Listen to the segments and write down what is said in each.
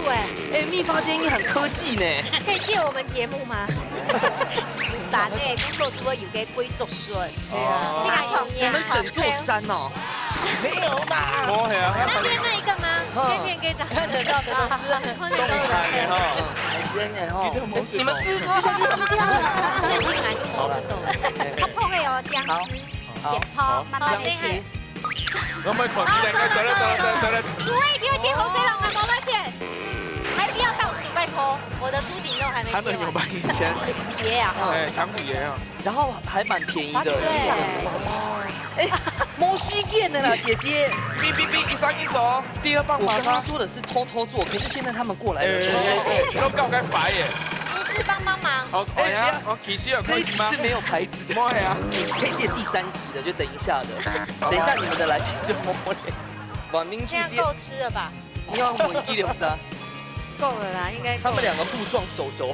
哎，蜜发建议很科技呢。可以借我们节目吗？有山诶，工作除了有给贵族顺。对啊，这个有你们整座山哦？没有啦。摸呀，那边那一个吗？这边给长看得到的都是很多人。海鲜呢哈。你们吃下去怎么跳啊？最近来就不是懂。它碰的哦，姜丝、咸泡，慢慢的吃。我们口鼻两个走了。主委给我切红色了吗？抱歉，还不要倒数，拜托，我的猪颈肉还没切完。他们有卖1000，爷啊，哎，长皮爷啊，然后还蛮便宜的。对。哎，摩西店的啦，姐姐。哔1上1走，第2棒我刚刚马上。说的是偷做，可是现在他们过来了。都搞该白耶。厨师帮忙。好，哎呀，我其实有这一集是没有牌子的。摸呀，可以借第3期的，就等一下的。等一下你们的来宾就摸脸。晚明这样够吃了吧？你要混163，够了啦，应该。他们2个互撞手肘。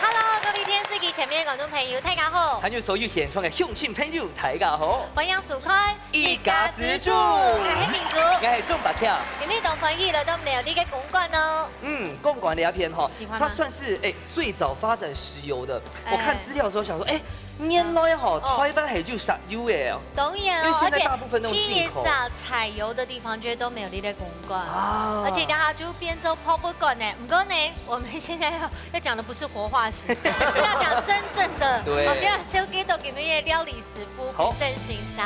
Hello， 各位電視機前面嘅觀眾朋友，大家好。還有所有現場嘅鄉親朋友，大家好。歡迎收看一家之主，我係民族，我係鍾白橋。今日當歡喜來到沒有呢個公館哦。公館那片哈喜歡，嗎它算是最早發展石油的。我看資料的時候想說，原來哈台灣係就石油嘅。當然因為哦，現在大部分都是企進口。業找採油的地方，絕對都沒有呢個公館。啊而且等下就變做博物館呢。不過呢，我們現在要講的不是活化石，是要講真正的。對我先小給到今日嘅料理師傅平正先生。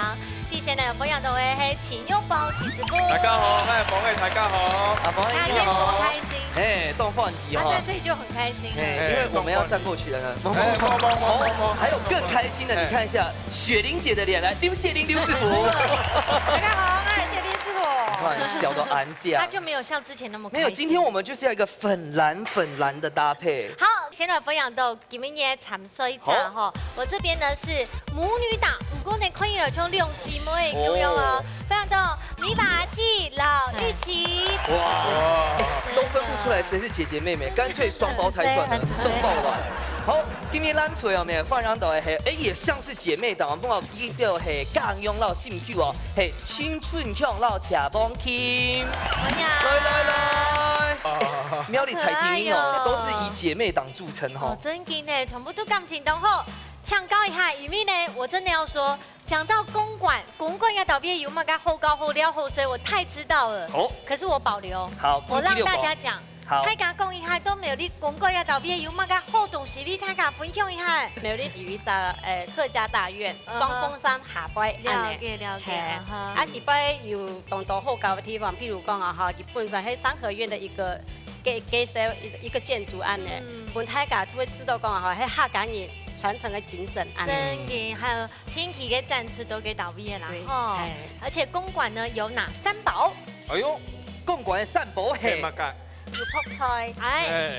之前呢，分享到嘅係前肉包起司菇。大家好，寶嘅大家好。大家多開心。動畫儀他哈。在這裡就很開心。因為我們要站過去了呢。還有更開心的，你看一下雪玲姐的臉，來劉雪玲劉師傅。大家好，我係謝天師傅。哇，小到安他家。就沒有像之前那麼開心。沒有，今天我們就是要一個粉藍的搭配。好，先來分享到今日嘅參水站哈。我這邊呢是母女檔，不過呢可以來從兩姊妹咁樣啊。分享到米把記老玉琪。哇，都分不出來誰是姐姐妹妹，乾脆雙胞胎算了，雙胞卵。好，今天咱找有沒有放上到的係，也像是姐妹檔，不過依個係江陽老新劇哦，係青春向老茶幫聽。來，苗栗彩婷音哦，都是以姐妹檔著稱哈。真嘅呢，全部都感情濃厚。搶高一下，因為呢，我真的要說，講到公館要倒閉有乜個後高後料後水，我太知道了。哦，可是我保留。好，我讓大家講。好，大家講一下都沒有你公館要倒閉有乜個好東西，你大家分享一下。苗栗有一隻客家大院，雙峰山下擺了解。啊，底擺有當到好高的地方，譬如講啊哈，基本上係三合院的一個一個建築案呢，本大家就會知道講啊哈，係客家人傳承的精神案。真嘅，還有天氣嘅展出都給倒閉啦。哦，而且公館呢有哪3寶？哎呦，公館的三寶係乜㗎？有泡菜、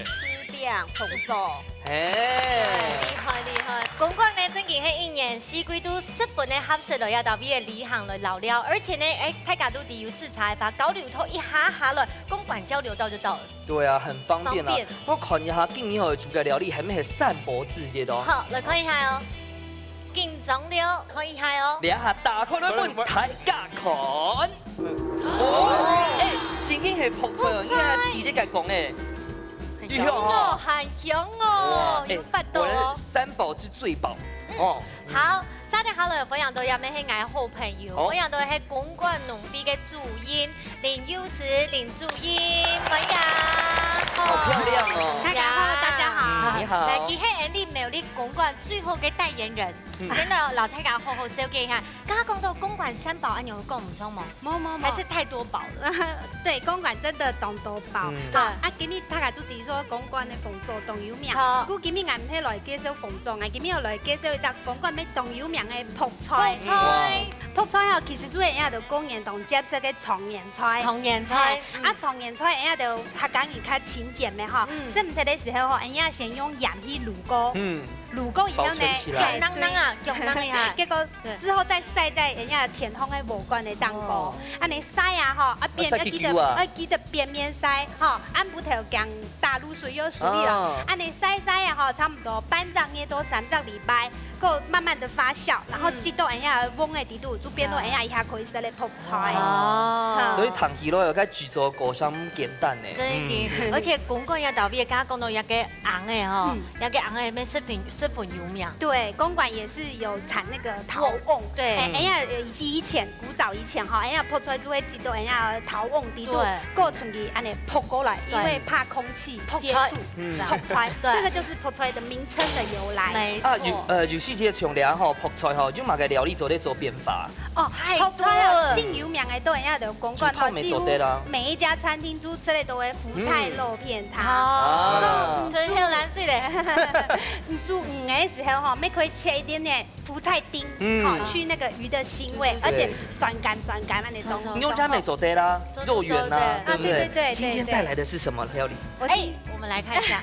吃餅、鳳爪。厲害！公館呢，真嘅係一年四季都日本嘅合適了要倒閉嘅旅行來老了，而且呢，大家都地有視察法，高流頭一下了，公館交流道就到了。對啊，很方便啦。我看一下今年我煮嘅料理係咩係三寶之嘅咯。好，來看一下哦。金鐘料看一下哦。兩下打開來問大家看。真嘅係泡菜哦，你睇提啲嘅講誒。香哦，很香哦，有法度哦。三寶之最寶哦。好，沙田好了，分享到有咩係我好朋友，分享到係公館農地嘅主任林幼時林主任，分享。好漂亮哦！大家好，大家好。你好。來，佢係你苗栗公館最後嘅代言人，先來老大家好好紹介一下。剛剛講到公館3寶，你有講唔錯嗎？冇，還是太多寶了。對，公館真的當多寶。對。啊，今日大家都提說公館的鳳爪當有名。錯。不過今日我唔係來介紹鳳爪，我今日要來介紹一隻公館咩當有名嘅泡菜。泡菜後其實主要係就公園同接色嘅長年菜。長年菜。長年菜就客家人較勤儉嘅嗬。洗唔晒嘅時候嗬，人家先用鹽去去卤锅，卤锅以后保存起来用啷啷啊，用啷厉害。结果之后再晒在人家甜烘的无关的蛋糕，安尼晒啊吼，啊边要记得边边晒吼，按不头姜打卤水又熟了，安尼晒啊吼，差不多半张也都3个礼拜。够慢慢的发酵，然后直到人家瓮的底度，就变到人家一下可以食咧泡菜。哦，所以糖魚咯，有該製作過上簡單呢。真嘅，而且公館也特別加講到一個紅的吼，一個紅的咩食品有名。对，公馆也是有產那個陶甕。對，人家以前古早以前哈，人家泡出來就會直到人家陶甕底度，過出去安尼泡過來，因為怕空氣接觸，泡菜。這個就是泡菜的名稱的由來。沒錯。有細節從倆吼泡菜吼，就馬個料理做咧做變化。哦，泡菜哦，姓有名的都人家的公館，幾乎每一家餐廳都吃的都會福菜肉片湯。哦，就是很難睡嘞。煮魚的時候哈，可以切一點點福菜丁，好去那個魚的腥味，而且酸甘那裡都。牛家美做對啦，肉圓呐，對不對？對。今天帶來的是什麼料理？哎，我們來看一下，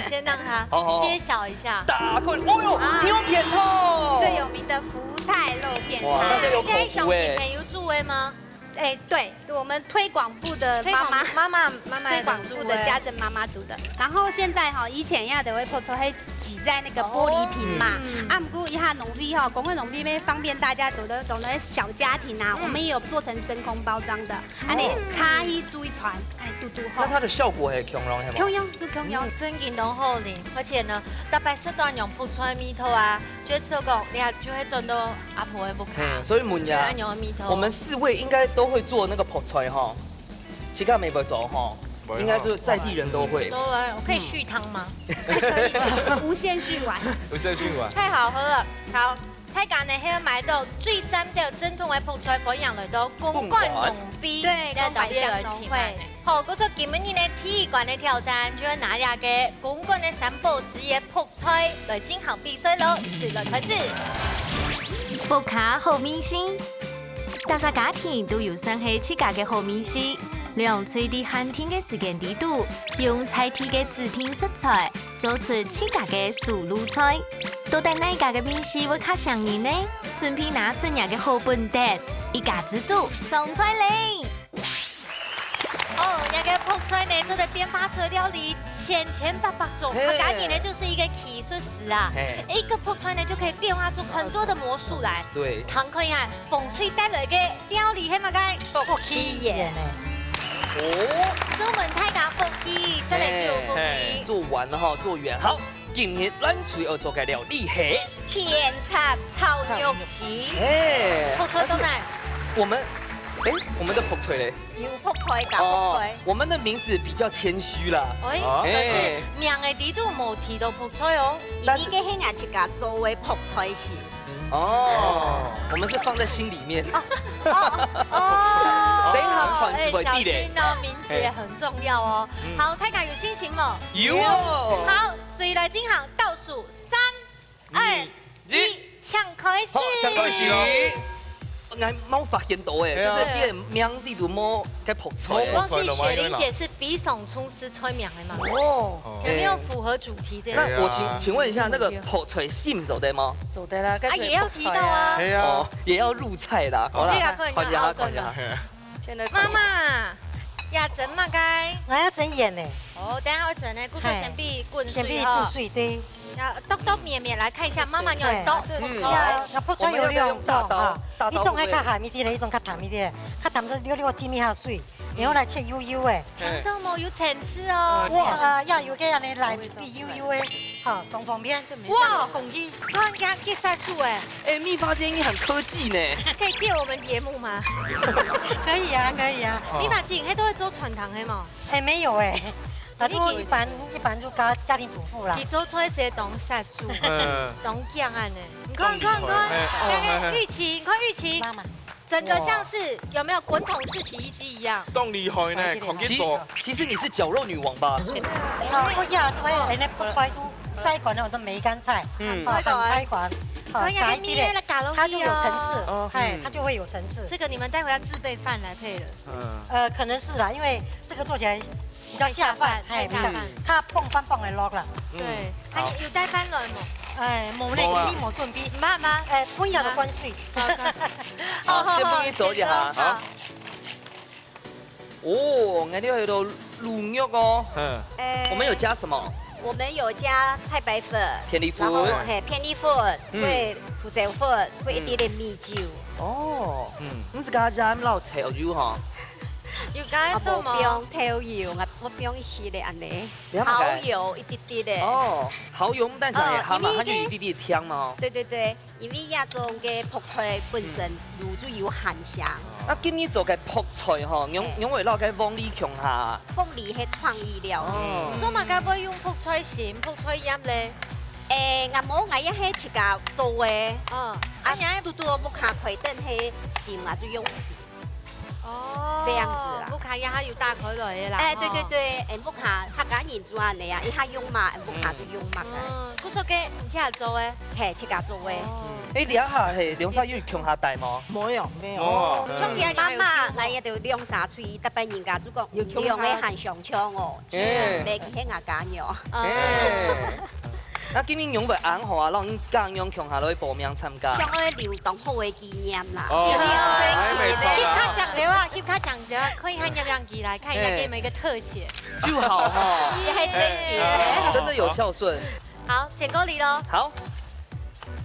先讓他揭曉一下。打開，哦呦，牛扁透，最有名的福菜肉片湯。大家有口福哎。有助威嗎？哎，对，我们推广部的妈妈推广部的家政妈妈煮的。然后现在哈，以前呀都会泡出会挤在那个玻璃瓶嘛，啊，不过一下农批哈，公会农批咩方便大家懂得小家庭啊，我们也有做成真空包装的，啊你插一煮一船，哎嘟嘟好。那它的效果很强咯，强用就强用，真劲都好哩，而且呢，特别适当用泡菜米头啊，觉得讲你还就会赚到阿婆的不卡。所以问呀，我们4位应该都会做那个泡菜哈，其他没会做哈，应该就是在地人都会。都会，我可以续汤吗？可以，无限续碗。无限续碗。太好喝了，好。睇間呢，喺買到最真嘅正統嘅泡菜火羊嚟到公館農B，對，特別來前來。好，嗰出今年嘅體育館嘅挑戰，就係拿下嘅公館嘅三寶之一泡菜來進行比賽咯。說來開始。福卡好明星，大家家庭都有生起自家嘅好明星。用最低限定嘅時間地度，用菜體嘅指定食材，做出自家嘅素魯菜。到底哪家嘅面試會較上癮呢？準備拿出人嘅好本碟，一家之主上菜嚟。哦，那個泡菜呢，做的變化出料理千百種，它家己呢就是一個技術師啊。一個泡菜呢就可以變化出很多的魔術來。對。唐可以啊，風吹帶來嘅料理係乜嘅？福氣耶。哦，所以我們太家福氣，真係就有福氣。做完了哈，做完好。今日咱最要做嘅料理係甜插炒肉絲。哎，泡菜都嚟。我們的泡菜咧？有泡菜㗎，泡菜。我們的名字比較謙虛啦。哎，可是名嘅地都冇提到泡菜哦。但是，伊個係人一家做為泡菜是。哦，我們是放在心裡面。哦，等一下款式會小心哦，名字也很重要哦。好，大家有信心冇？有哦。好，誰來進行倒數3、2、1，搶開始。搶開始咯。我冇發現到誒，就是啲人名地度冇嘅泡菜。我忘記雪玲姐是比慫出師菜名嘅嘛？哦，有沒有符合主題？這那我請問一下，那個泡菜姓做得嗎？做得啦，啊也要提到啊。係啊，哦，也要入菜啦。這個可能要真的。媽媽，要整嘛該？我要整鹽呢。哦，等下會整呢，故說先必滾水先必煮水對。要剁綿來看一下，媽媽要剁。那泡菜有兩種哈，一種係較鹹一啲的，一種較淡一啲的。較淡就溜浸一下水，然後來切幼幼的。聽到冇？有層次哦。哇，要有嘅人嚟來幼幼的，哈，東方面。哇，空氣。哇，人家給曬數哎。哎，秘法今天很科技呢。可以借我們節目嗎？可以啊，可以啊。秘法今天都會做傳堂的嘛？哎，沒有哎。那就一般就家庭主婦啦。你做出來是懂殺數，懂講案呢？你看，看玉琪，你看玉琪，整個像是有沒有滾筒式洗衣機一樣？當厲害呢，狂去做。其實你是絞肉女王吧？我呀，所以那泡菜煮菜館我都梅乾菜，很菜館，可以给面了，嘎它就有层哦。次，哎，它就会有层次。这个你们待会要自备饭来配了。可能是啦，因为这个做起来比较下饭，太下饭。它蹦翻蹦来落啦。对，它有带翻來冇？冇呢，呢冇準備。唔怕嗎？半日就關水。好，先幫你走一下。好。哦，我哋有到滷肉哦。我們有加什麼？我们有加太白粉、偏粒粉，然後偏粒粉，會胡椒粉，會一點點米酒。哦，咁是加加撈調油嗬。要加到冇？不用調油，我不用洗的安尼。蠔油一啲啲的。哦，蠔油但係係嘛，它就一啲啲香嘛。對對對，因為亞種嘅泡菜本身滷就有鹹香。啊，今日做嘅泡菜嗬，用為撈嘅鳳梨強下。鳳梨係創意料。所以嘛，該會用泡菜餡、泡菜葉咧。我冇我一係自家做嘅。哦，啊，人嘟嘟木卡葵等係餡啊，就用餡。哦，這樣子啦。木卡一下要打開來嘅啦。對對對，木卡客家人做安尼啊，一下用嘛，木卡就用嘛嘅。嗰個嘅唔知係做嘅，係自家做嘅。誒，兩下係兩下要強下大嗎？冇有。衝嘢媽媽，那也就兩三歲，特別人家就講用嘅很上槍哦，其實未見喺牙間藥。那今年用袂紅好啊，讓江用強下來報名參加。像我流動好嘅紀念啦。貼卡講嘅話，貼卡講嘅話，可以看樣樣機來看一下給你們一個特寫。就好哈，也係真嘅，真的有孝順。好，選過你咯。好。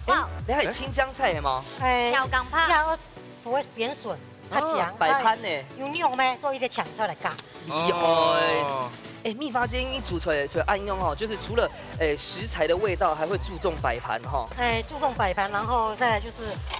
哇，你係青江菜嘅嗎？小港派。要不會扁筍，它強。擺盤呢？用肉咩做一啲強出來夾。厲害。哎，秘發今天煮出來暗用哦，就是除了食材的味道，還會注重擺盤哈。注重擺盤，然後再來就是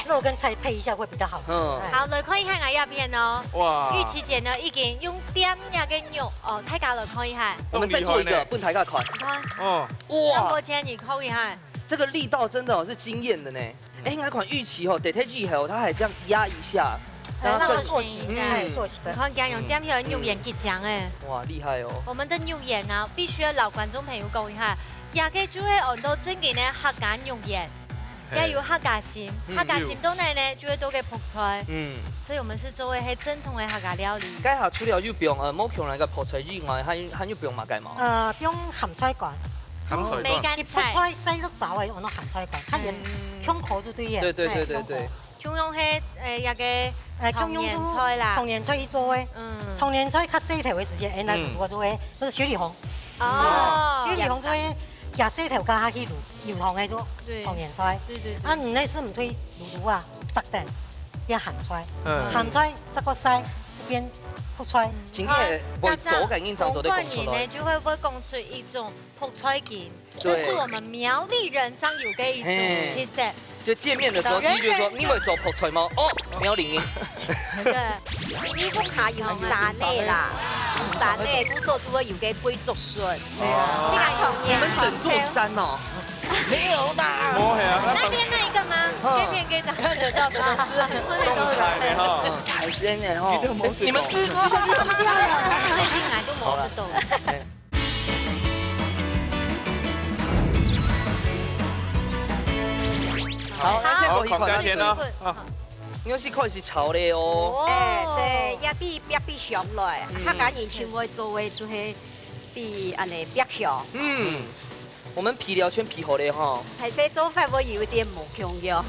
肉跟菜配一下會比較好吃。好，來看一下我一邊哦。哇！玉琪姐呢已經用點呀個肉哦，大家來看一下。我們再做一個，不大家看。看。哦。哇！我建議看一下。這個力道真的哦是驚豔的呢。哎，那款玉琪哦，得太厲害哦，它還這樣壓一下。讓我塑形一下，塑形。你看，用點樣肉眼去講誒。哇，厲害哦！我們的肉眼啊，必須要老觀眾朋友講一下，也嘅就係按到正經嘅客家肉眼，也有客家餡，客家餡到內呢就會多嘅泡菜。所以我們是作為係正統嘅客家料理。家下除了要用冇強那個泡菜以外，還要用乜嘅嘛？用鹹菜乾。梅乾菜。泡菜細得早誒，用到鹹菜乾，它也是香口就對嘅。對對對對對。仲用係一個청年菜啦，청年菜去做誒，청年菜較細條嘅時間，來滷做誒，嗰個雪里紅。哦，雪里紅做誒，廿細條加下去滷湯嘅做청年菜。對對。啊，唔呢是唔推滷啊，雜的變鹹菜，鹹菜這個細變泡菜。今天會做緊應找做的工作呢就會講出一種泡菜餡，這是我們苗栗人常有嘅一種特色。就見面的時候，第一就說：你會做泡菜嗎？哦，苗栗。對，呢個下要散呢啦，散呢，古時候就會有嘅貴族筍。你們整座山哦？沒有啦。那邊那一個嗎？這邊給大家得到的都是海鮮呢哈。你們吃下去很漂亮。最近來都冇吃到。好，好，狂加點啦。應該是開始炒的哦。對，也比上來，客家人全會做嘅就係比安尼比香。我們皮料全皮好的哈。係說做法會有點無強嘅。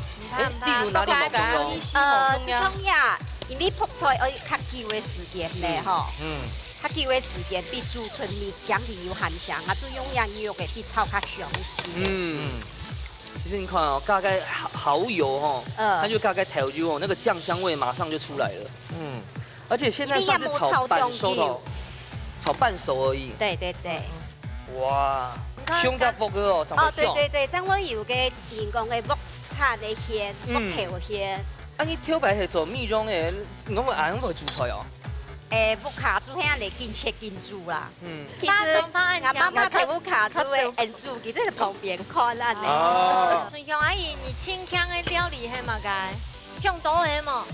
例如哪裡冇強咯？最重要，因為泡菜要較久嘅時間咧，吼。較久嘅時間比煮出米香氣有鹹香，啊，就用樣肉嘅比炒較香啲。其實你看哦，加個蠔油哦，它就加個調油哦，那個醬香味馬上就出來了。而且現在算是炒半熟的，炒半熟而已。對對對。哇，香加福哥哦，長得漂亮。對對對，將我有嘅人工嘅木柴嘅香，木頭香。啊，你挑白係做米蓉嘅，你講會硬會煮菜哦？木卡煮遐嚟見切見煮啦。其實我媽媽睇木卡煮嘅煮，佢喺旁邊看啦你。春香阿姨，你清腔嘅料理係嘛該？上多係嘛？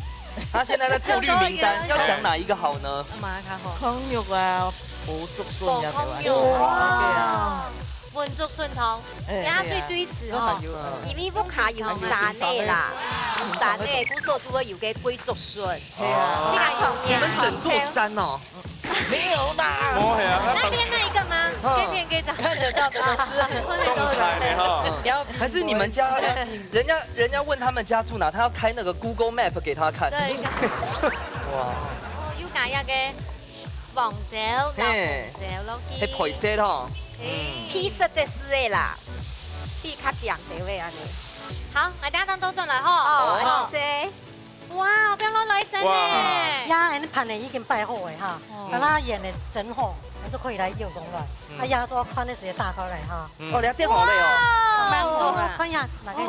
他現在在過濾名單，要想哪一個好呢？馬卡好。烤肉啊，冇竹筍入嘅話。哇！混足顺通，鸭最对时哦。因为不卡有山的啦，有山的，古时候就会有个贵族顺。你们整座山哦？没有啦。摸呀，那边那一个吗？这边给看得到的都是，动态的哈。还是你们家？人家问他们家住哪，他要开那个 Google Map 给他看。对。哇！哦，要揀一嘅黃酒，老紅酒咯。係配色嗬。披薩的是的啦，比較講究的安尼。好，我等下都進來嗬。哦，是。哇，我俾攞女真咧。鸭人盤的已經擺好的哈，等它演的整好，我就可以來用上來。啊，鸭做寬的時間打開來哈。哦，你要這樣好累哦。慢動，看一下哪個。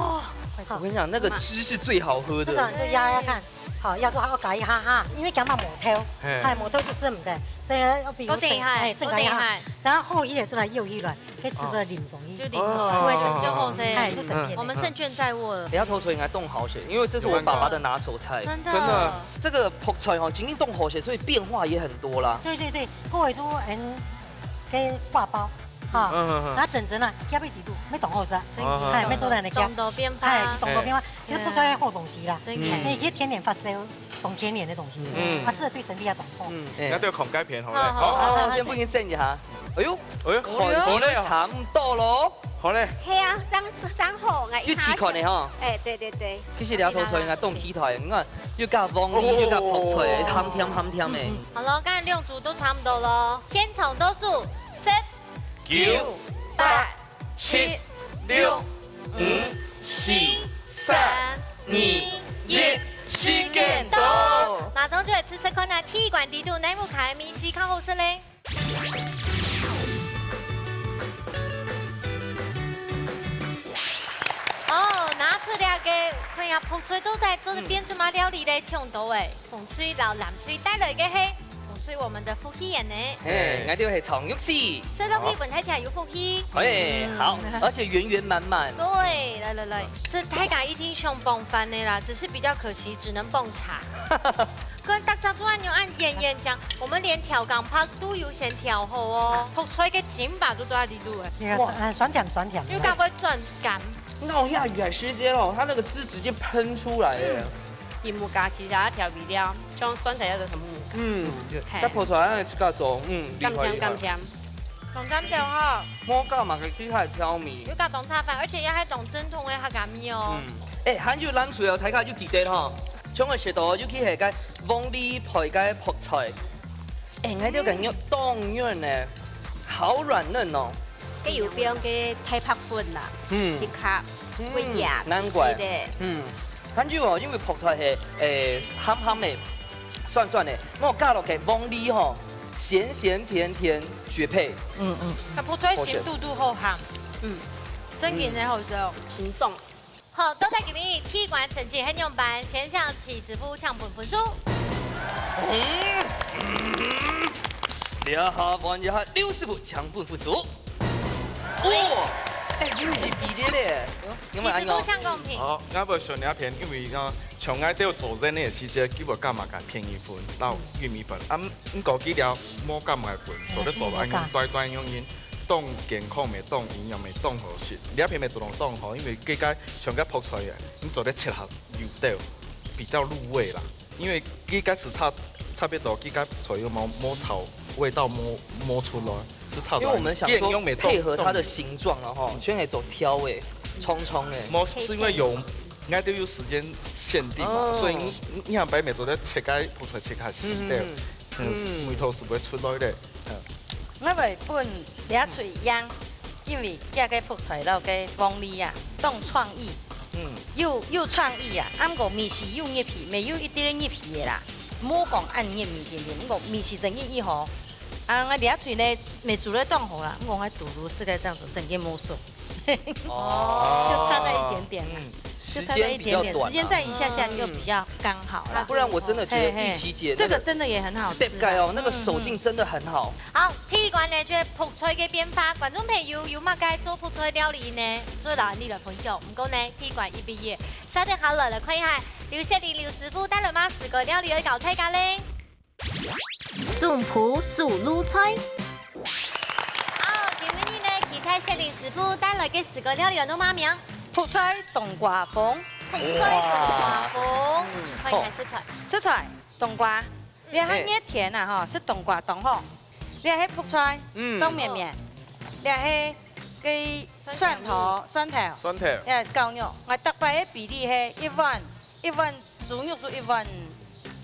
我跟你講，那個汁是最好喝的。這個就壓壓看，好，壓住還要改一下哈，因為咁嘛磨頭，係磨頭就是唔得，所以要比如正改一下，然後後一出來右一來，可以吃得淋容易，就淋就就好些，哎，就省電。我們勝券在握了。你要頭菜應該凍好些，因為這是我爸爸的拿手菜。真的，這個泡菜哦，今天凍好些，所以變化也很多啦。對對對，各位做嘅掛包。哈，然後整啦，加俾幾度，咩凍好食，係咩做人嚟嘅？凍到變化，係凍到變化，其實不需要好東西啦，你可以甜點發燒，凍甜點的東西，它適合對身體也凍好。那都要孔蓋片好咧。好，先不先震一下。哎呦，好嘞，差唔多咯。好嘞。係啊，真好，要試看的哈。誒，對對對。其實你頭菜應該凍起台，你看又加黃梨，又加泡菜，鹹甜的。好了，剛才6組都差不多咯，天蟲都數set。9、8、7、6、5、4、3、2、1，時間到。馬上就來吃看下鐵管地圖內幕卡米西靠後生嘞。哦，拿出兩個，看下泡菜都在做的變出馬料理嘞，挺多誒。紅翠老藍翠帶來嘅係。所以我們的福氣人呢？哎，我哋係長肉絲，這東西聞睇起來有福氣。哎，好，而且圓圓滿滿。對，來，這太假一聽上蹦飯的啦，只是比較可惜，只能蹦茶。跟大家做按鈕按演講，我們連調羹泡都有先調好哦。泡菜嘅尖把都喺呢度誒。哇，酸甜。因為它會轉乾。那我下雨時間哦，它那個汁直接噴出來誒。伊木加其他調味料，將酸菜一個什麼？但泡菜咧比較重，甘甜。重甘甜哈。我覺嘛佢幾係調味。有加凍茶飯，而且也係種正統嘅客家麵哦。誒，韓語諗住又睇下要記得嗬，將個食道要記係個黃梨配個泡菜。誒，我哋感覺當潤呢，好軟嫩哦。佢有邊嘅太白粉啦，啲卡會軟，難怪。韓語哦，因為泡菜係鹹嘅。酸的，我加落去黃梨吼，鹹甜絕配。它泡菜鹹度好鹹，真嘅好食，輕鬆。好，都在給你鐵管成績很用班，先向起師傅搶本分數。下玩一下劉師傅搶本分數。哇！因為是比例咧，起師傅搶公平。好，我要選兩片，因為呢。像我哋做人嘅時節，基本幹嘛嘅便宜分，然後玉米粉，唔過幾條冇幹嘛分，做得做安樣短用因，當健康咪當營養咪當好食，兩片咪做到當好，因為幾個像個泡菜嘅，你做得切合油掉，比較入味啦，因為幾個是差別多，幾個菜又冇炒，味道冇出來，是差。因為我們想說配合它的形狀了哈，全係做挑誒，蔥誒。冇是因為有。我都有時間限定嘛，所以你像擺美做得切開泡菜切開細啲，梅頭是會出來的。我為本倆嘴秧，因為加個泡菜แล้ว個黃梨啊，當創意，有創意啊，啱個米是有葉皮，沒有一點葉皮嘅啦，冇講按葉米點點，我米是整葉一盒，我倆嘴呢沒煮得當好啦，我嘟嚕是個這樣子，整個冇熟，就差那一點點啦。時間比較短，時間再一下就比較剛好啦。不然我真的覺得玉琪姐這個真的也很好吃。對哦，那個手勁真的很好。好，鐵管呢，就係泡菜嘅變化，觀眾朋友有乜該做泡菜料理呢？做到你來分享。唔過呢，鐵管一畢業，沙定好了，看一下劉雪玲劉師傅帶來乜4個料理去教大家咧。種埔素滷菜。好，今日呢，其他该谢林师傅带来嘅4个料理有哪妈名？泡菜冬瓜风，红菜冬瓜风，欢迎来食材。食材冬瓜，你看热甜啊哈，是冬瓜冻好。你係泡菜，冬面面，你係嘅蒜頭，酸頭，你係牛肉，我大概嘅比例係1碗豬肉就1碗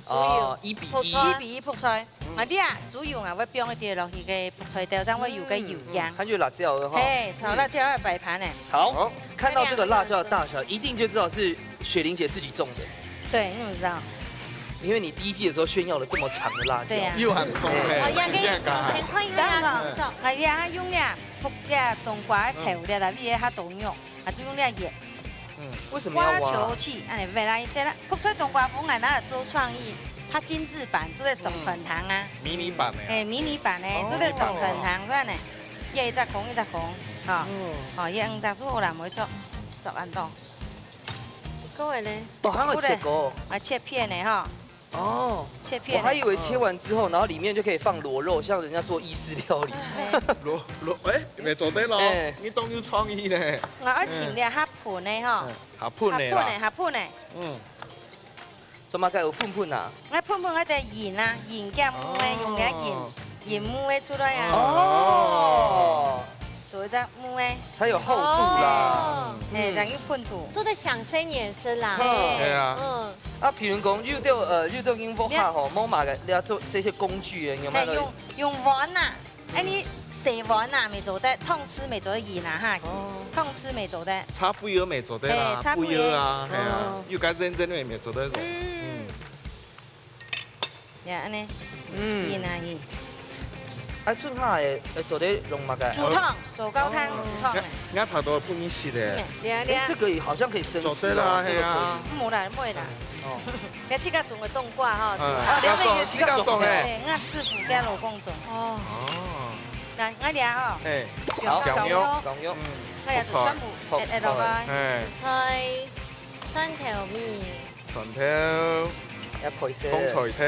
豬油，1比1比1泡菜。啊，你啊豬油啊，我放一啲落去嘅泡菜掉，等我有個油漿。看就辣椒的哈。嘿，炒辣椒要擺盤呢。好，看到這個辣椒的大小，一定就知道是雪玲姐自己種的。對，你怎麼知道？因為你第一季的時候炫耀了這麼長的辣椒。對呀。又很聰明。我要給先看一下。係呀，用咧泡咧冬瓜頭咧，特別係凍肉，啊就用咧熱。為什麼要挖？挖球器，安尼未來對啦，泡菜冬瓜風啊，拿來做創意，它精緻版做在上傳堂啊。迷你版的。誒，迷你版咧做在上傳堂，所以呢，一隻孔，嚇，哦，一五隻做啦，唔會做安檔。各位咧，哦，還會切果。啊，切片呢，哈。哦，切片。我還以為切完之後，然後裡面就可以放螺肉，像人家做意式料理。螺，未做得咯，你當有創意呢。我愛請啲蝦盤呢，哈。蝦盤呢。做乜嘅有盤盤啊？我盤盤嗰隻鹽啊，鹽加母嘅，用嘅鹽母嘅出來啊。哦。做一隻母嘅。才有厚度啦。誒，等於盤度。做得上色顏色啦。係啊。啊，譬如講，遇到英國客嗬，冇買嘅，你要做這些工具啊，有冇？係用碗啊，你洗碗啊未做得，湯匙未做得鹽啊哈，湯匙未做得。擦布油未做得啦，布油啊，係啊，要加認真未做得。呀，安尼，鹽啊鹽。啊，春夏誒做啲用乜嘅？煮湯，做高湯煮湯。你睇到不易洗的。誒，這個好像可以生吃。做得啦，係啊。冇啦，冇啦。哦。你自家種嘅冬瓜哈。啊，你可以自家種嘅。我師傅跟老公種。哦。嗱，我哋啊，嗬。好，牛肉。我哋就全部誒落去。菜、酸條麵。蒜頭。一配色。風菜頭。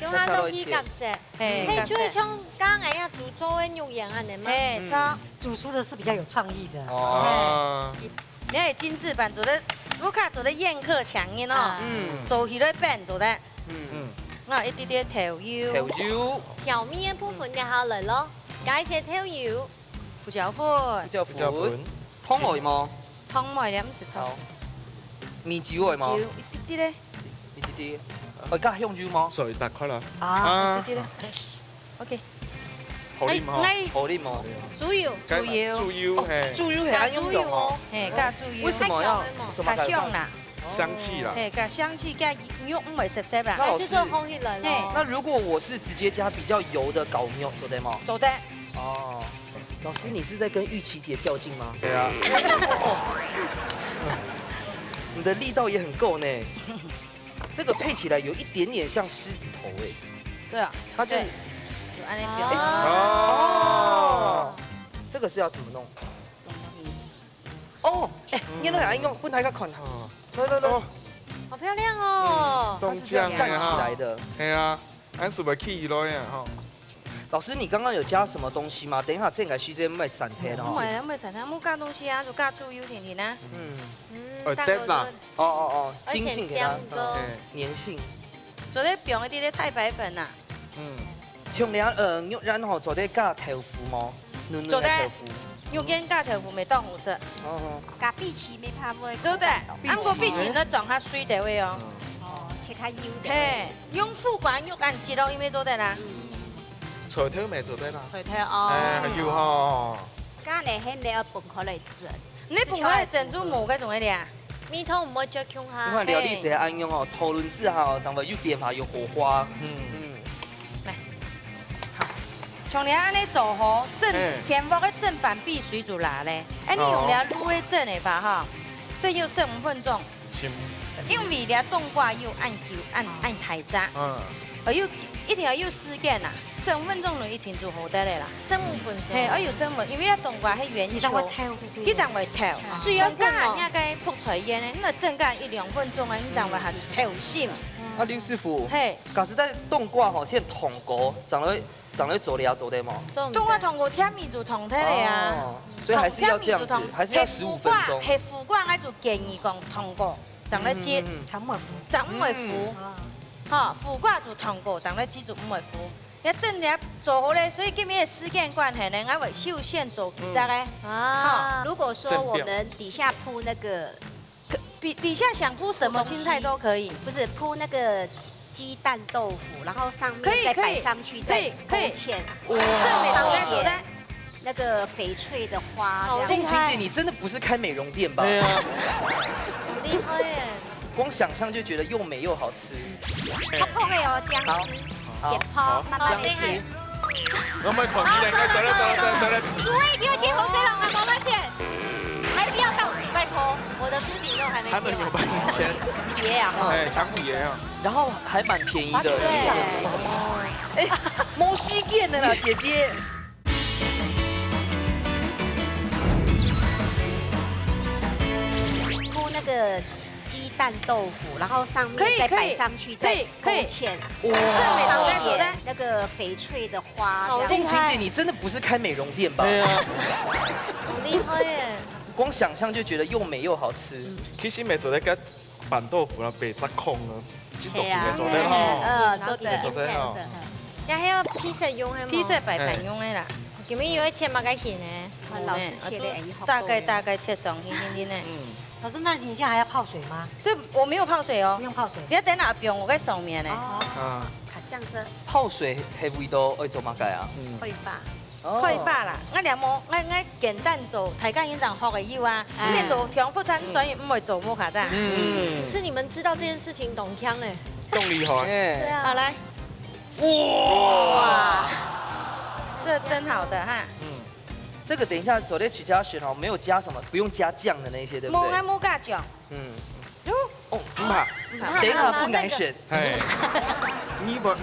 叫下都去夾食，係最像剛才呀煮粥嘅肉樣安尼嗎？誒，錯，煮出的是比較有創意的。哦。你係精緻版做得，我看做得宴客強嘅咯。做起來變做得。我一啲啲調油。調味嘅部分嘅下嚟咯，介紹調油。胡椒粉。胡椒粉。湯來嗎？湯來點食湯？米酒來嗎？一啲啲咧。一啲啲。我加香蕉嗎？水大概啦。啊，啲咧。OK。好啲嘛？好啲嘛？豬油。豬油係。豬油係安用用哦。誒，加豬油。為什麼要？加香啦。香氣啦。誒，加香氣加肉唔會濕濕啦。那就做烘起來咯。那如果我是直接加比較油的搞牛，做得嗎？做得。哦。老師，你是在跟玉琪姐較勁嗎？對啊。你的力道也很夠呢。這個配起來有一點點像獅子頭哎。對啊，它就有安尼表。哦。這個是要怎麼弄？哦，哎，你那個用，本來個款。來。好漂亮哦。它是這樣站起來的。係啊，俺是不是起來呀？哈。老師，你剛剛有加什麼東西嗎？等一下正個時間咪散開咯。唔係啊，唔係散開，冇加東西啊，就加豬油甜甜啊。得啦。哦，筋性給它，粘性。做啲變一啲啲太白粉啊。像你然後做啲加豆腐嗎？做啲肉跟加豆腐未當好食。加荸薺未怕會。對對，啱個荸薺呢撞下水地位哦。切下油。嘿，用副管肉蛋雞肉因為做得啦。菜頭未做得啦。菜頭哦。要呵。加嚟喺你個盤口嚟整。你盤口嚟整做冇嘅種嘅呀？米湯唔會着強下。你看料理誰安用哦？頭輪子哈，長得又變化又火花。來，好，從你安尼做好天鑊嘅正版必須就拿咧。哎，你用了滷嘅正嘅吧哈，這要15分鐘。因為你冬瓜要按太渣。又一定要有時間啦，15分鐘內一定就好得嚟啦。15分鐘。係，我要15分，因為冬瓜係圓球，佢就會透。水要乾哦。人家嘅泡菜煙咧，那正干1-2分鐘啊，你就會係透心。啊，劉師傅，假使在冬瓜吼，先燙過，長得长得走了走的吗？中我通过天米就通体的啊，所以还是要这样子，还是要15分钟。系副管我就建议讲通过，长咧接长唔会服，长唔会服，哈，副管就通过，长咧接就唔会服。你正业做好咧，所以今日时间关系呢，我会首先做几只咧。啊，如果说我们底下铺那个，底下想铺什么青菜都可以，不是铺那个鸡蛋豆腐，然后上面再摆上去，再勾芡，哇，这美那个翡翠的花。凤青姐，你真的不是开美容店吧？对啊，好厉害耶！光想象就觉得又美又好吃。泡泡的哦，姜丝，先泡，慢慢的吃。我们狂一点，走了。主委给我切红水龙啊，慢慢切，还不要倒数，拜托，我的猪颈肉还没切完。他们有帮你切，爷啊，哎，强骨爷啊，然后还蛮便宜的，对，哎，摩西店的啦，姐姐。铺那个鸡蛋豆腐，然后上面再摆上去，再勾芡。哇，这美容店那个翡翠的花。凤青姐，你真的不是开美容店吧？对啊，好厉害耶！光想象就觉得又美又好吃。其實咪做得個板豆腐啦，被砸空咯，知道嘅做得好，做得好。然後還有披薩用的嗎？披薩白飯用的啦。咁樣要切乜嘅芡呢？老師切的，大概切爽一點。老师，那你现在还要泡水吗？这我没有泡水哦，不用泡水。你要等下用我在上面呢。哦，卡醬色，泡水係味道愛做乜解啊？揮發。開發啦，我連我簡單做提間演唱學嘅要啊，你做強複餐專業唔會做冇卡咋。可是你們知道這件事情懂腔嘞？動厲害。對啊。好來，哇，這真好的哈。這個等一下走列曲家選哦，沒有加什麼，不用加醬的那些，對不對？冇加醬。哦，唔怕，等一下不難選。係。你話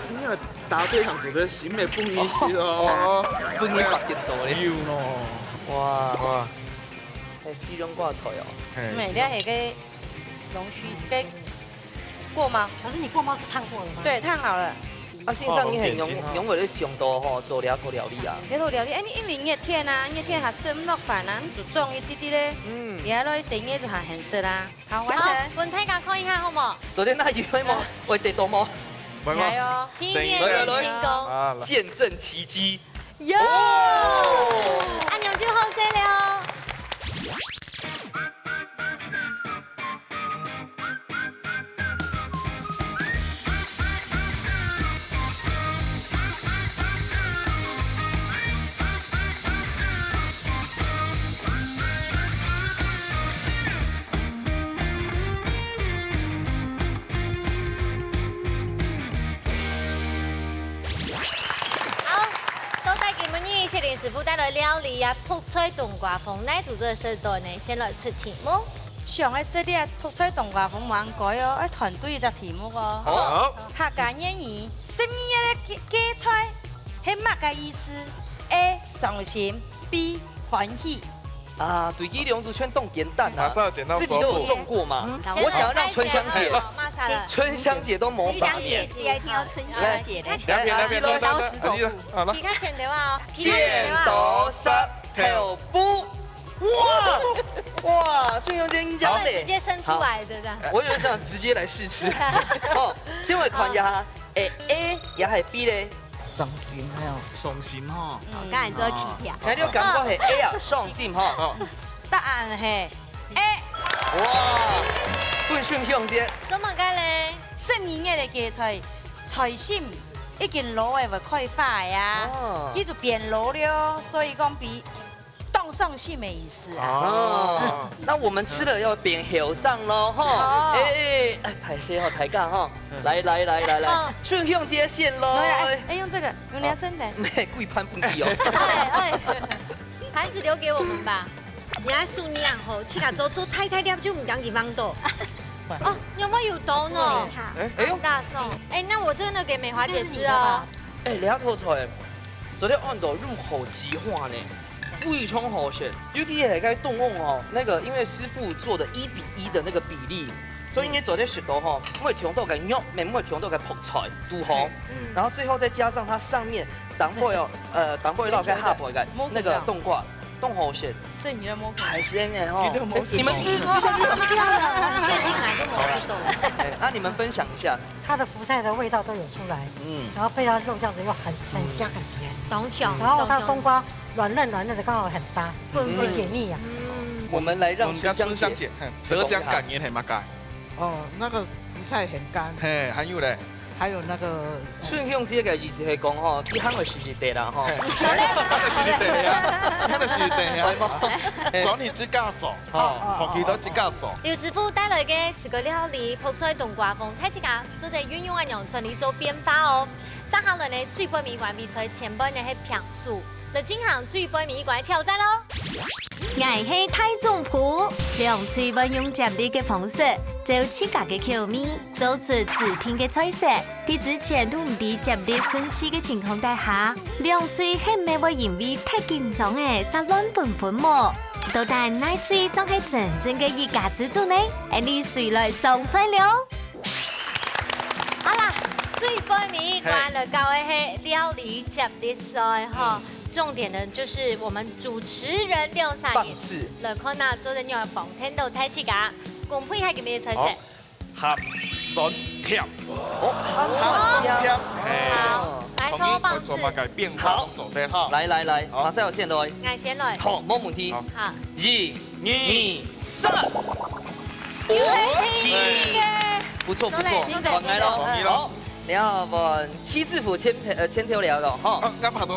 答對行做嘅閃嘅風意思咯，不然白見到咧。要咯。哇！係絲絨掛菜哦。美料係嘅龍鬚嘅過嗎？可是你過貓是燙過的嗎？對，燙好了。啊，線上你係用為咗上道吼做兩套料理啊。兩套料理，你因為熱天啊，熱天下水唔落飯啊，你就裝一啲啲咧。而家攞成嘢就下顏色啦。好，完成。本睇下看一下好冇？昨天那魚可以冇？喂，地道冇？來哦，今天的成功，見證奇蹟。喲！按鈕就好些了。谢林师傅帶來料理啊，泡菜冬瓜風，奶煮做食道呢，先來出題目。上嘅設啲泡菜冬瓜風冇改哦，喺團隊隻題目哦。好。客家諺語，什麼嘢嘅芥菜係乜嘅意思 ？A. 傷心 ，B. 歡喜。啊，對基龍珠圈凍簡單啊，自己都有中過嘛。我想要讓春香姐都模仿。春香姐，只要聽到春香姐的。兩邊刀石頭布。其他剪刀啊，剪刀石頭布。哇，春香姐壓直接生出來的這樣。我有想直接來試吃。哦，先為看下，A 也係 B 咧。傷心傷心哈。剛才做起條。睇你感覺係 A 啊，傷心哈。答案係 A。哇，半春香姐。怎麼解咧？什麼嘢嘅芥菜，菜心已經老嘅會開花呀，佢就變老了，所以講比凍傷心嘅意思啊。哦，那我們吃了要變後上咯，哈。排些哈，抬槓哈。來，春香姐先咯。哎，用這個，用兩聲的。咩貴攀不低哦。盤子留給我們吧。你愛數你然後，去個做太點就唔講幾方多。哦，有沒有刀呢？哎呦，大宋。哎，那我真的給美華姐吃哦。哎，兩套菜，昨天按到入口即化呢。非常好選，尤其係該凍甕哦，那個因為師傅做的1:1的那個比例，所以你做的雪豆哈，每条都给肉，每条都给泡菜、杜红，然后最后再加上它上面当归哦，当归烙跟哈波的那个冬瓜。冻好些，这你的蘑菇海鲜哎哈，你们吃最近来都没吃到。那你们分享一下，它的福菜的味道都有出来，然后配它肉酱子又很香很甜，然后它冬瓜软嫩的刚好很搭，会解腻啊。我们来让春香姐得奖感言系乜解？哦，那个福菜很干，嘿，还有嘞。还有那个春香这个意思是讲吼，伊喊个是日地啦吼，他的是地啊，做你自家做，哦，学佢都自家做。刘师傅带来嘅是个料理，泡菜冬瓜风，睇起家做在运用按用全力做变化哦。接下来呢，最杯米罐比赛前半呢系平数，就进行最杯米罐挑战咯。我是太总谱，用最运用接力嘅方式，就自家嘅口味，做出自天嘅菜色。喺之前都唔知接力顺序嘅情况底下，两嘴係咪會因為太緊張嘅，撒亂紛紛麼？到底哪嘴仲係真正嘅一家之主呢？你誰來上菜了？好啦，最杯米罐就到嘅係料理接力賽嗬。重點呢，就是我們主持人廖三爺，來看下做人要放聽到睇起㗎，公配係叫咩菜色？鹹筍條，鹹筍條，好，來抽棒子，做乜嘅變化做得好？來，馬上有線來，我先來，好，冇問題，好，1、2、3，有係嘅，不錯，還來咯，然後我們七字符千條聊咯，哈，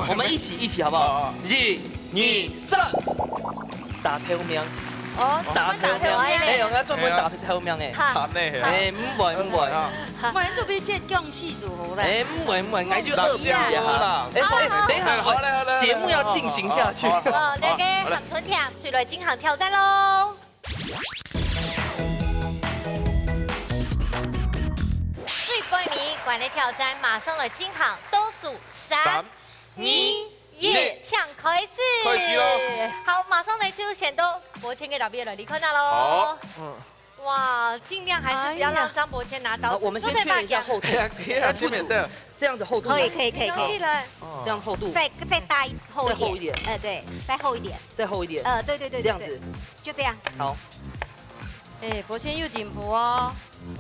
我們一起好不好？1、2、3，打透明。哦，打透明，哎，我們要專門打透明誒，慘咧，哎，唔會，唔係都俾即係江西如何咧？哎，唔會，我就惡補一下。哎，等一下，節目要進行下去。哦，那個鹹筍條，誰來進行挑戰咯？最杯米罐的挑戰馬上來進行，倒數3、2、1，搶開始！開始咯！好，馬上呢就先到博謙給老畢來離開那嘍。好，哇，盡量還是不要讓張博謙拿刀。我們先確認一下厚度。前面的這樣子厚度。可以。起來。這樣厚度。再大厚一點。對，再厚一點。再厚一點。對。這樣子。就這樣。好。哎，博謙又緊譜哦。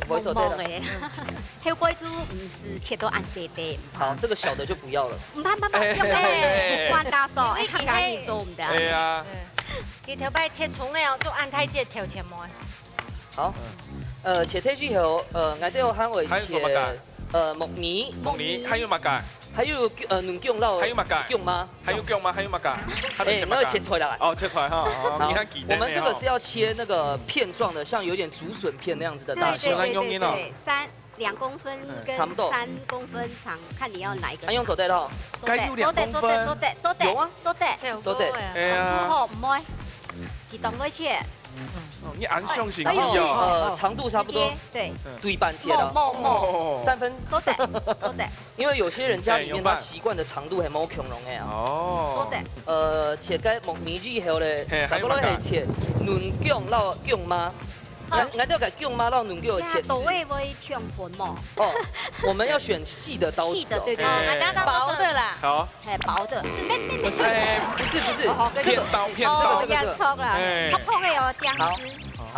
我走對了。黑龜豬唔是切到按細的。好，這個小的就不要了。唔怕，關大數，哎，客家人做唔得。係啊。佢條擺切葱了，都按太隻條切冇。好，切太之後，我都有喊為切木米，還有乜㗎？還有嫩薑撈，還有乜㗎？薑嗎？還有薑嗎？還有乜㗎？哎，那個切出來了。哦，切出來哈。好，我們這個是要切那個片狀的，像有點竹筍片那樣子的大小。對，2公分跟3公分長，看你要哪一個。用手帶咯。做得。有啊，做得。哎呀。唔愛，佢當佢切。你按相型哦。長度差不多。對。對半切的。3分。做得。因為有些人家裡面他習慣的長度係冇恐龍嘅啊。做得。切個木米之後咧，大家都係切嫩薑撈薑嗎？我都要薑嗎撈嫩薑切絲。都會挑盤嘛。哦，我們要選細的刀子。細的，對。薄的啦。好。係薄的。不是。片刀。哦，洋葱啦。泡嘅有薑絲，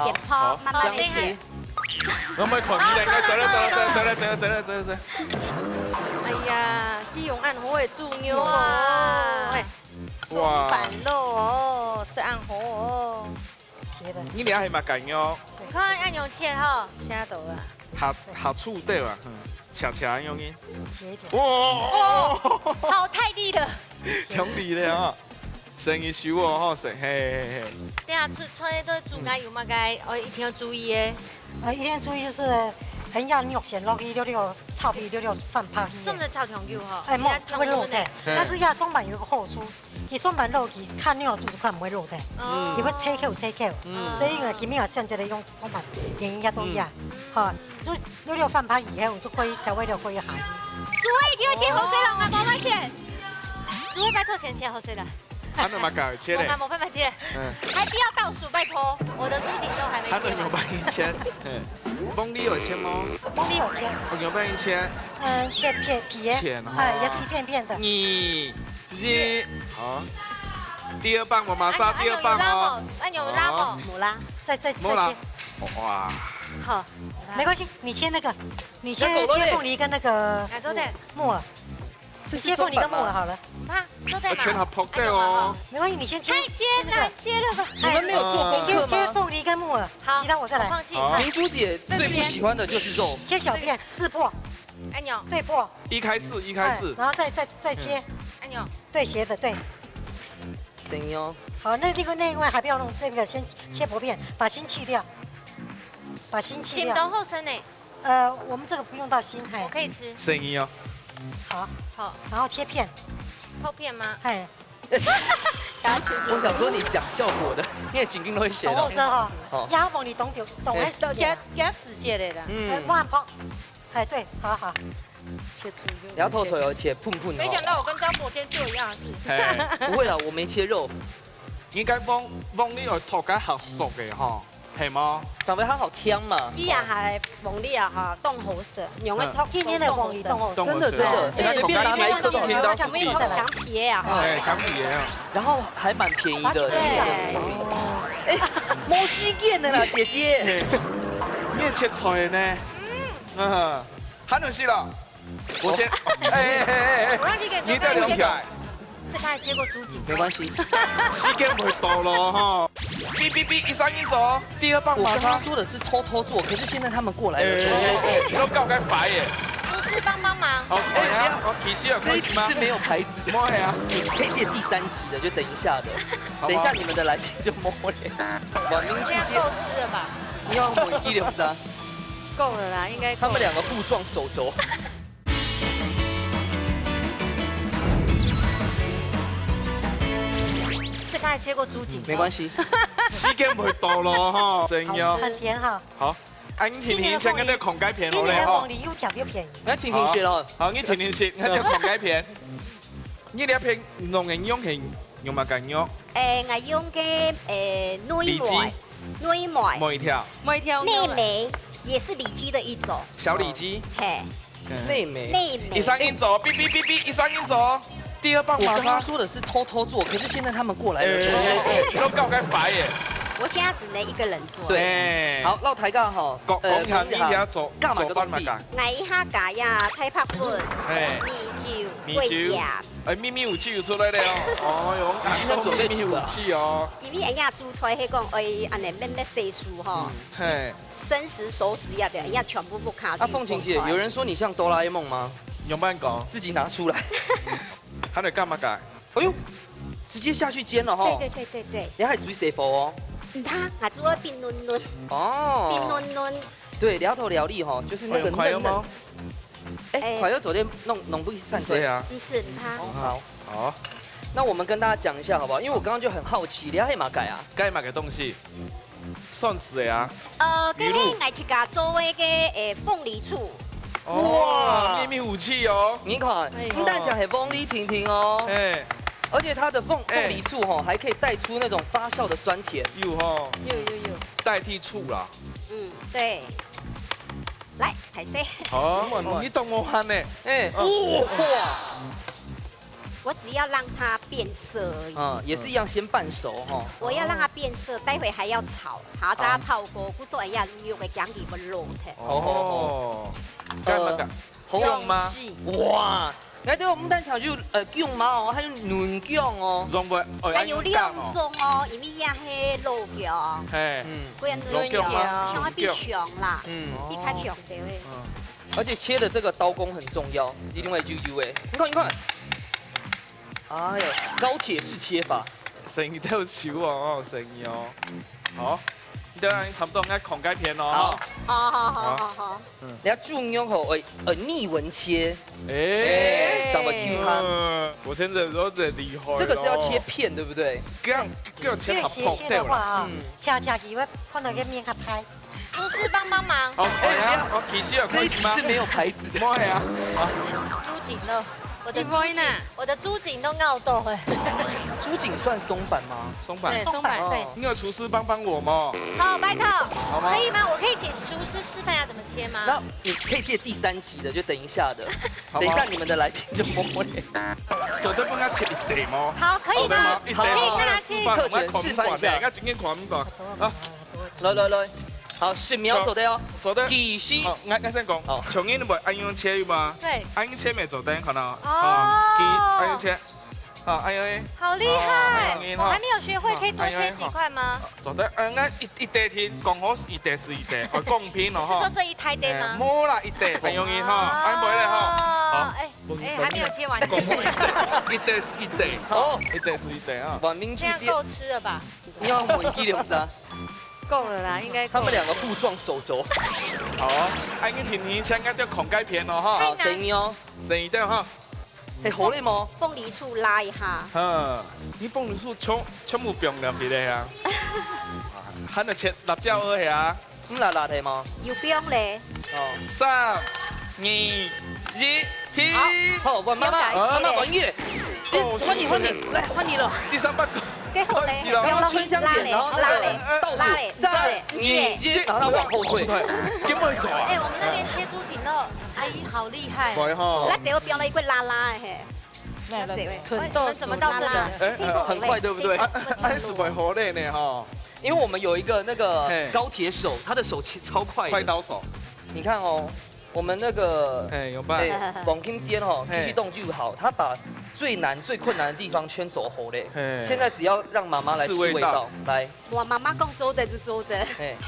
先泡，慢慢切。我咪狂熱嘅，走啦。哎呀，基隆暗火嘅豬牛哦，哎，松板肉哦，是暗火哦。你倆係乜雞肉？看按用切吼，切到啊。下醋對啊，切用嘅。哇！好太利了。強力咧啊！生意少哦，好食，嘿。等下出都煮咖有乜嘅，我一定要注意嘅。一定要注意就是很要肉先落去溜炒皮溜饭拍去。做唔做炒長牛吼？哎，它會漏菜，但是壓松板有個好處，佢松板肉佢看牛煮看唔會漏菜，佢會切口，所以我今日選擇了用松板，原因都一樣。好，就溜飯拍以後就可以調味料可以下去。主委，叫我切好些啦，我慢慢切。主委拜託先切好些啦。还没搞切嘞。我帮忙切。还不要倒数，拜托，我的猪颈肉还没切。还没有帮你切。凤梨有切吗？凤梨有切。我有帮你切。切片皮，也是一片片的。好。第二棒我马上第二棒哦。按钮拉哦，母拉，再切。哇。好，没关系，你切那个，你切凤梨跟那个木耳。你切凤梨跟木耳好了。我切好破的哦。没关系，你先切。太难切了。你们没有做功课吗？切凤梨跟木耳，其他我再来。放弃。明珠姐最不喜欢的就是肉。切小片，撕破。按钮。对破。一开始。然后再切。按钮。对斜着对。声音哦。好，那另外还不要弄这个，先切薄片，把心去掉。把心去掉。心都后生呢。我们这个不用到心，我可以吃。声音哦。好，然后切片。透片吗？哎。我想说你讲效果的，你也紧紧都会写到。后生哈，鸭凤你懂还是？加时间的啦。乱泡。哎，对，好。切猪肉。然后透出来切碰。没想到我跟张博先做一样的事。不会啦，我没切肉。應該幫呢個托解合熟嘅嗬，係嗎？長得它好香嘛。伊也係鳳梨啊哈，凍好食，用個托天天的鳳梨凍好食，真的。隨便拿一個都聽到什麼強皮啊？對，強皮啊。然後還蠻便宜的，摩西店的啦，姐姐。你也切菜呢？韓文系了。我先。我讓你給你的2票。這他還切過豬頸，沒關係，時間會到了哈。嗶，一三一走，第二棒馬上。我剛剛說的是偷做，可是現在他們過來了。都搞該白耶。廚師幫忙。好，我提示了，這一集是沒有牌子的。摸呀，你可以借第3集的，就等一下的。等一下你們的來賓就摸臉。晚明這樣夠吃了吧？你要我163。夠了啦，應該。他們2個互撞手肘。他還切過豬頸，沒關係，時間會到了哈，真要。很甜哈。好，你婷婷先跟那孔蓋片好嘞哈。鳳梨又甜又便宜。那婷婷學了。好，你婷婷先跟那孔蓋片。你兩片弄人用係用乜緊用？我用嘅內麥。每一條。內梅也是里脊的一種。小里脊。嘿。內梅。一三一走，嗶，一三一走。第二棒我剛剛說的是偷做，可是現在他們過來了，都搞該白耶。我現在只能一個人做。對，好，繞台架好。講下呢啲做幹嘛個東西？我一下架呀，太拍粉，米酒，咪武器又出來了哦。哦喲，準備咪武器哦。因為呀煮菜迄個安尼免洗漱吼，生食熟食呀的，呀全部不卡。鳳琴姐，有人說你像哆啦 A 夢嗎？有冇人講？自己拿出來。他在幹嘛㗎？哎呦，直接下去煎了哈！對，你還煮食佛哦？唔怕，我煮個冰嫩嫩。哦，冰嫩嫩。對，寮頭寮力哈，就是那個嫩嫩。哎，快樂酒店弄不散水啊？不是，唔怕。好，那我們跟大家講一下好不好？因為我剛剛就很好奇，你係嘛改啊？改嘛個東西？算是的啊。嗰個我一家做嗰個鳳梨醋。哇，秘密武器哦！你看，你蛋講係鳳梨婷婷哦，而且它的鳳梨醋哈，還可以帶出那種發酵的酸甜。有哈，有，代替醋啦。對。來，開始。好，你懂我喊呢？哇！我只要讓它變色而已。也是一樣，先半熟哈。我要讓它變色，待會還要炒，下炸炒過，不說哎呀，肉嘅講幾分肉嘅。哦。幹嘛㗎？好用嗎？哇！你對我們單場就薑嘛哦，還有嫩薑哦。用不？還有兩種哦，因為呀係老薑。嗰樣嫩薑，像比強啦，比較強啲嘅。而且切的這個刀工很重要，一定會揪揪誒。你看。哎呀，高鐵式切法，成日都有笑哦，成日哦。好。對啊，差不多應該孔蓋片咯。好。你要注用口逆紋切，怎麼 Q 它？我真的都真厲害。這個是要切片，對不對？要切好薄的話啊，恰佢會看到個面較太。廚師幫忙。好，我提示了，這一集是沒有牌子的。摸呀。豬頸肉。我的猪颈都拗到哎。猪颈算松板吗？松板，松板对。那个厨师帮我吗？好，拜托，好吗？可以吗？我可以请厨师示范要怎么切吗？那你可以借第3期的，就等一下的。等一下你们的来宾就摸摸脸。绝对不能切一地吗？好，可以吗？可以看他切。特权示范一下。我今天看唔到。啊，来。好，10秒做的哦，做的。继续。我先讲，像你们按样切嘛？对。按样切没做的，看到？哦。按样切。好，按样。好厉害！我还没有学会，可以多切几块吗？做的，一地天，讲好是一地是一地，公平哦。是说这一台地吗？冇啦，一地，按样哈，按不来哈。还没有切完。一地是一地，好，一地是一地啊。这样够吃了吧？你要抹一流子啊。够了啦，应该。他们2个互撞手肘。好啊，按你甜甜切个叫孔盖片哦哈。好，声音哦，声音对哈。好嘞吗？凤梨醋拉一下。你凤梨醋全部变了别的啊。喊着切辣椒而已啊。辣的吗？有冰嘞。哦。3、2、1，停。好，妈妈王爷，换你，来换你了。第3把。给后嘞，用春香剪，然后那个倒数3、2、1，然后它往后退，根本走啊！我们那边切猪颈肉，阿姨好厉害。对哈。那这个标了一个拉拉的嘿。你们怎么到这里？很快对不对？还是会好累呢哈。因为我们有一个那个高铁手，他的手切超快，快刀手。你看哦，我们那个有办往听间哈，继续动就好，他把最难、最困难的地方圈走后嘞。现在只要让妈妈来试味道，来。我妈妈讲做的就做的。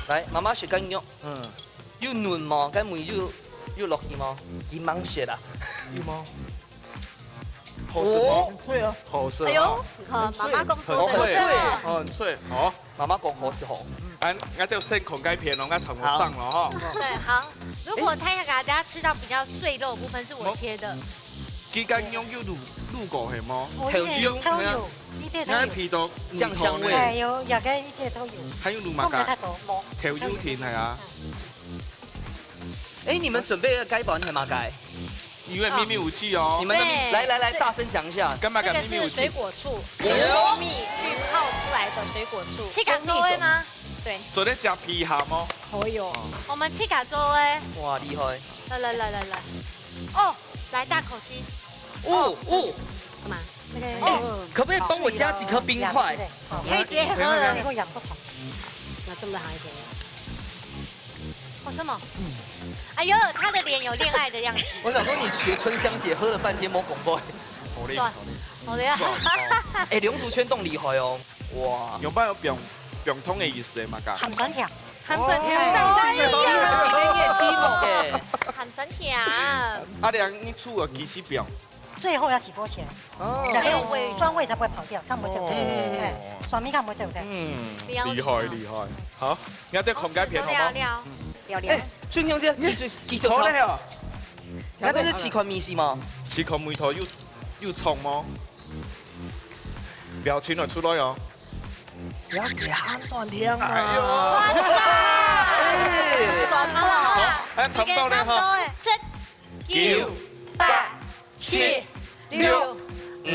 来，妈妈学干肉，又嫩嘛，跟梅又落去嘛，伊忙些啦。有吗？好吃吗？脆啊，好吃。哎呦，妈妈讲做的，很脆，好。妈妈讲好是好。我就先孔盖片咯，我头我上了哈。对，好。如果太想给大家吃到比较碎肉的部分，是我切的。鸡肝用要卤过係麼？都有，呢啲都有。皮到醬香味。係有嘅，呢啲都有。還有卤馬甲。太多冇。調油田係啊。哎，你們準備嘅雞堡係嘛雞？因為秘密武器哦。你們來，大聲講一下。這個是水果醋，是蜂蜜去泡出來的水果醋。七嘎做的嗎？對。做得加皮鹹哦。可以哦。我們七嘎做的。哇，厲害！來。哦，來大口吸。幹嘛？可不可以幫我加幾顆冰塊？可以直接喝了。那這麼多行一些。哦，什麼？哎呦，他的臉有戀愛的樣子。我想說你學春香姐喝了半天冇廣播。算，好厲害。哎，龍族圈動厲害哦。哇，用翻有병通嘅意思嘛？噶。鹹酸甜。鹹酸甜。鹹酸甜。阿良，你出個幾時병？最後要起鍋前，沒有味，酸味才不會跑掉，看唔會走掉。酸味看唔會走掉。厲害。好，我啲孔蓋片好嗎？聊。春香姐，技術好咧。那個是7款米是嗎？7款梅頭又葱嗎？表情就出來哦。你要寫鹹酸甜嘛？哇塞！爽嗎啦？差不多咧哈。10、9、8、7、6、5、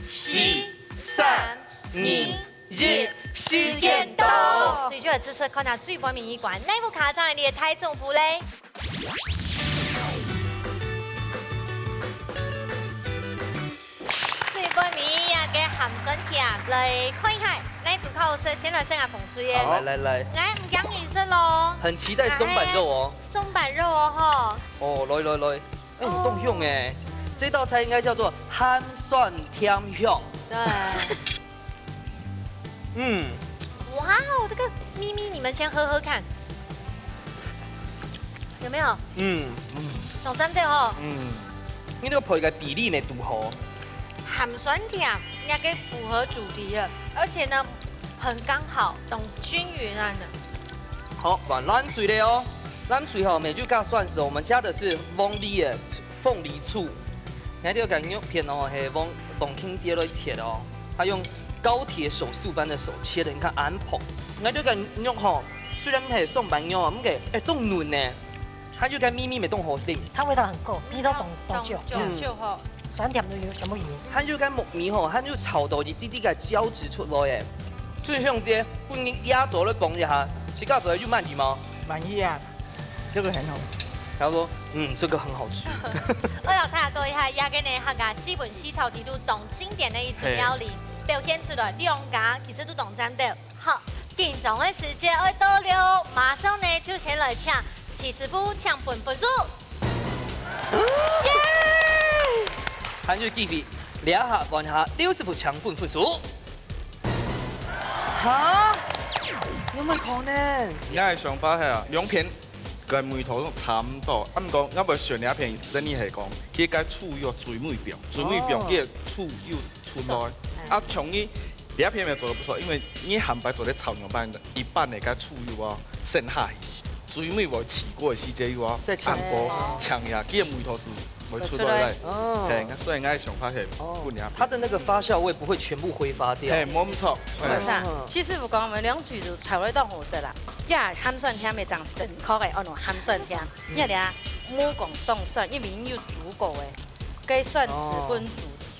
4、3、2、1，時間到。所以就係這次看到最波暝一關，內部卡在你嘅台中府咧。最波暝一嘅鹹酸甜嚟看一下，來主烤色先來先來捧出耶。來，來唔講顏色咯。很期待鬆板肉哦。鬆板肉哦，哈。哦，來，哎，你動用哎。這道菜應該叫做鹹酸甜肉。對。哇哦，這個咪咪，你們先喝喝看，有沒有？總針對哦。你那個配嘅比例沒拄好。鹹酸甜，也給符合主題了，而且呢，很剛好，懂均勻啊呢。好，把冷水的哦，冷水哈，美酒加蒜絲，我們加的是鳳梨的鳳梨醋。你睇呢個肉片哦，係往輕街來切的哦，他用高鐵手速般的手切的，你看安捧。你睇呢個肉哈，雖然係鬆板肉啊，咁嘅凍嫩呢，它就跟咪咪咪凍好定，它味道很夠，味道懂就。就哈。酸甜都有，全部有。它就跟木米吼，它就炒到一啲啲嘅胶质出來嘅。俊雄姐，不你壓軸咧講一下，洗個嘴就滿意嗎？滿意啊，這個很好。他說，這個很好吃。我有睇下各位係也嘅呢，客家西本西炒地都當經典的一道料理，表現出來兩家其實都當真的。好，緊張的時間要到了，馬上呢就先來搶70分搶分數。韓劇 TV 2下玩下60分搶分數。嚇？有冇可能？而家係上巴係啊，兩片嘅梅頭都差唔多，啊唔講，我咪選兩片，真係係講，佢嘅醋要最梅表，最梅表佢嘅醋要出來，啊從呢第一片咪做得不錯，因為你韓白做啲炒牛班，一般嚟嘅醋要啊剩下，最梅我起過嘅時節要啊，再搶波搶呀，佢嘅梅頭是會出來，係，所以我係上巴係半兩。它的那個發酵味不會全部揮發掉。係冇咁錯。其實有講我們兩嘴就炒嚟當好食啦，即係鹹酸甜嘅當正確嘅按照鹹酸甜，因為啊母廣凍蒜，因為有煮過嘅，雞蒜匙羹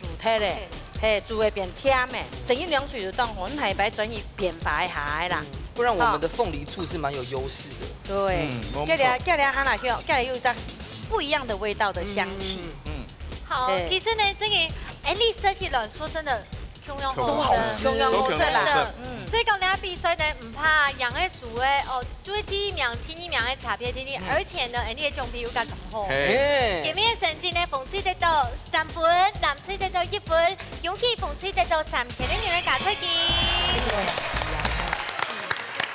煮體嘅，係煮會變甜嘅，整一兩嘴就當我們係擺轉移變白下啦。不然我們的鳳梨醋是蠻有優勢的。對，叫你喊來叫你有一隻不一樣的味道的香氣。好，其實呢，這個你設計來說真的，都好吃，真的。嗯，所以講你比賽呢，唔怕養嘅樹嘅哦，最第一名、前2名嘅差別啲，而且呢，你嘅獎品又咁好。前面嘅成績呢，馮翠得到3分，藍翠得到1分，勇氣馮翠得到3000的女人價出機。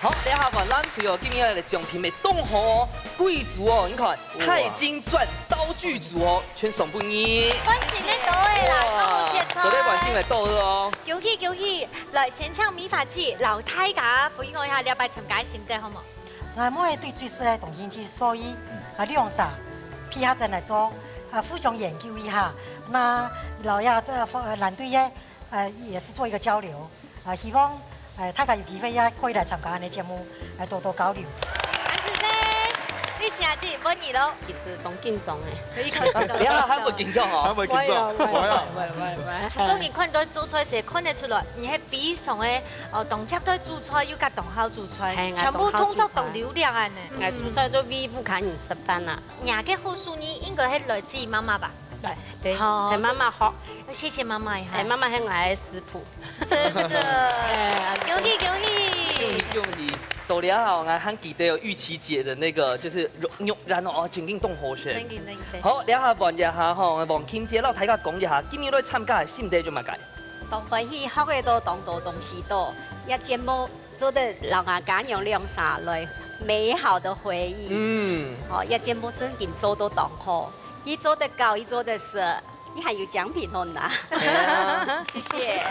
好，等一下玩咱除哦，今天的獎品咪凍好哦，貴族哦，你看鈦金鑽刀具組哦，全送俾你。關心你到嘅啦，好切菜。昨天關心咪到哦。恭喜！來先搶美髮節，留大家分享一下你拜參加心得好冇？我們對最適嘅動興趣，所以利用啥批下陣嚟做互相研究一下。那老亞藍隊也是做一個交流，希望大家有機會也可以來參加我哋節目，來多多交流。你請下自己本意咯。其實當緊張嘅，你下還冇緊張哦？還冇緊張，喂。當你看到做菜時，看得出來，你係比上嘅動作對做菜要加動口做菜，全部動作動流量啊呢。我做菜做微不可人10班啦。nhà嘅好書呢，應該係來自媽媽吧？對，係媽媽學。謝謝媽媽。係媽媽係我嘅師傅。真的，恭喜！到了啊，我很記得有玉琪姐的那個，就是然後前景動好選。好，兩下問一下吼，黃kim姐，我睇下講一下，今日來參加嘅心得做乜解？當歡喜學嘅多，當多東西多，一節目做得讓大家用兩三類美好的回憶。哦，一節目真係做到當好，一做得高，一做得實，你還有獎品拿。謝謝。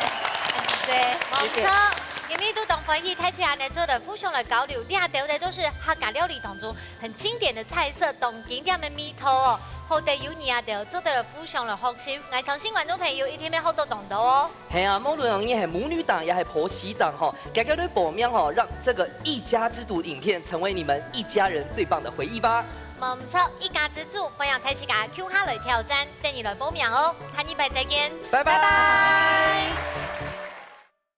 冇錯。今日都當歡喜睇起來呢，做的互相來交流，你下對不對？都是客家料理當中很經典的菜色，當經典的味道哦。好地有你啊，就做得互相來學習。我相信觀眾朋友一定會好多動到哦。係啊，無論你係母女檔，也係婆媳檔，哈，大家都報名哈，讓這個一家之主影片成為你們一家人最棒的回憶吧。冇錯，一家之主，歡迎睇起家 Q 下來挑戰，等你來報名哦。下禮拜再見，拜拜。